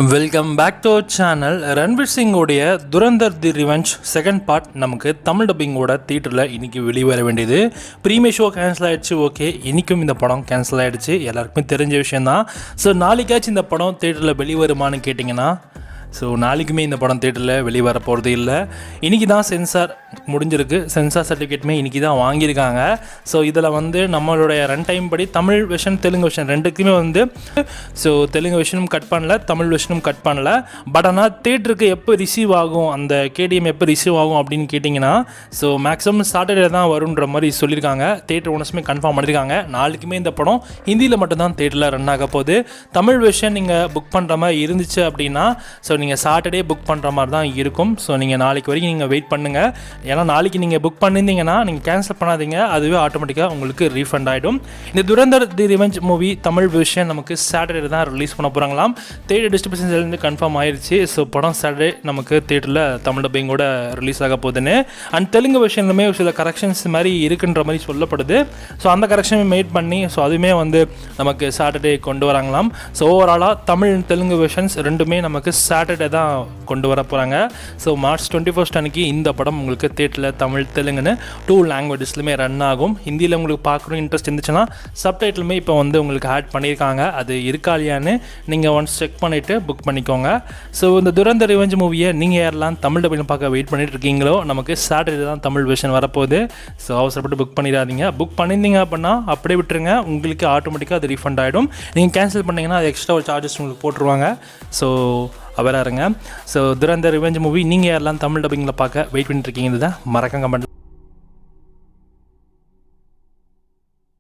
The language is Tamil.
Welcome back to our channel. Ranveer சிங்கோடைய Dhurandhar the revenge second part நமக்கு தமிழ் டப்பிங்கோட தியேட்டரில் இன்றைக்கி வெளிவர வேண்டியது. ப்ரீமியர் ஷோ கேன்சல் ஆகிடுச்சு. ஓகே, இன்றைக்கும் இந்த படம் கேன்சல் ஆகிடுச்சு, எல்லாருக்குமே தெரிஞ்ச விஷயந்தான். ஸோ நாளைக்காச்சும் இந்த படம் தியேட்டரில் வெளிவருமானு கேட்டிங்கன்னா, ஸோ நாளைக்குமே இந்த படம் தேட்டரில் வெளிவர போகிறது இல்லை. இன்றைக்கி தான் சென்சார் முடிஞ்சிருக்கு. சென்சார் சர்டிஃபிகேட்டுமே இன்றைக்கி தான் வாங்கியிருக்காங்க. ஸோ இதில் நம்மளுடைய ரன் டைம் படி தமிழ் வெர்ஷன் தெலுங்கு வெர்ஷன் ரெண்டுக்குமே ஸோ தெலுங்கு வெர்ஷனும் கட் பண்ணல, தமிழ் வெர்ஷனும் கட் பண்ணல. பட் ஆனால் தேட்டருக்கு எப்போ ரிசீவ் ஆகும், அந்த கேடிஎம் எப்போ ரிசீவ் ஆகும் அப்படின்னு கேட்டிங்கன்னா, ஸோ மேக்ஸிமம் சாட்டர்டே தான் வருன்ற மாதிரி சொல்லியிருக்காங்க. தேட்டர் ஓனர்ஸுமே கன்ஃபார்ம் பண்ணியிருக்காங்க. நாளைக்குமே இந்த படம் ஹிந்தியில் மட்டும்தான் தேட்டரில் ரன் ஆக போகுது. தமிழ் வெர்ஷன் நீங்கள் புக் பண்ணுற மாதிரி இருந்துச்சு அப்படின்னா, ஸோ நீங்கள் சாட்டர்டே புக் பண்ணுற மாதிரி தான் இருக்கும். ஸோ நீங்கள் நாளைக்கு வரைக்கும் நீங்கள் வெயிட் பண்ணுங்கள். ஏன்னா நாளைக்கு நீங்கள் புக் பண்ணியிருந்தீங்கன்னா நீங்கள் கேன்சல் பண்ணாதீங்க, அதுவே ஆட்டோமேட்டிக்காக உங்களுக்கு ரீஃபண்ட் ஆகிடும். இந்த Durandhar the revenge movie Tamil version நமக்கு சாட்டர்டே தான் ரிலீஸ் பண்ண போகிறாங்களாம். தேட்டர் டிஸ்ட்ரிபியூஷன்லேருந்து கன்ஃபார்ம் ஆயிடுச்சு. ஸோ படம் சாட்டர்டே நமக்கு தேட்டரில் தமிழ் டப்பிங்கோட ரிலீஸ் ஆக போகுதுன்னு. அண்ட் தெலுங்கு வெர்ஷன்லுமே சில கரெக்ஷன்ஸ் மாதிரி இருக்குன்ற மாதிரி சொல்லப்படுது. ஸோ அந்த கரெக்ஷனை மேட் பண்ணி ஸோ அதுவுமே நமக்கு சாட்டர்டே கொண்டு வராங்களாம். ஸோ ஓவராலாக தமிழ் தெலுங்கு வெர்ஷன்ஸ் ரெண்டுமே நமக்கு சாட்டர்டே தான் கொண்டு வர போகிறாங்க. ஸோ மார்ச் 21 அன்றைக்கி இந்த படம் உங்களுக்கு தேட்டரில் தமிழ் தெலுங்குன்னு 2 லாங்குவேஜஸ்லையுமே ரன் ஆகும். ஹிந்தியில் உங்களுக்கு பார்க்கணும் இன்ட்ரெஸ்ட் இருந்துச்சுன்னா சப்டைட்டிலுமே இப்போ உங்களுக்கு ஆட் பண்ணியிருக்காங்க. அது இருக்கா இல்லையான்னு நீங்கள் ஒன்ஸ் செக் பண்ணிவிட்டு புக் பண்ணிக்கோங்க. ஸோ இந்த துரந்தர் ரிவெஞ்ச் மூவியை நீங்கள் யாரெல்லாம் தமிழ் டப்பிங் பார்க்க வெயிட் பண்ணிட்டு இருக்கீங்களோ, நமக்கு சாட்டர்டே தான் தமிழ் வெர்ஷன் வரப்போகுது. ஸோ அவசரப்பட்டு புக் பண்ணிடாதீங்க. புக் பண்ணியிருந்தீங்க அப்படின்னா அப்படியே விட்டுருங்க, உங்களுக்கு ஆட்டோமேட்டிக்காக அது ரீஃபண்ட் ஆகிடும். நீங்கள் கேன்சல் பண்ணிங்கன்னா அது எக்ஸ்ட்ரா ஒரு சார்ஜஸ் உங்களுக்கு போட்டுருவாங்க. ஸோ அவராக இருங்க. ஸோ துரந்தர் ரிவெஞ்ச் மூவி நீங்கள் யாரெல்லாம் தமிழ் டப்பிங்கில் பார்க்க வெயிட் பண்ணிட்டு இருக்கீங்க, மறக்காம கமெண்ட்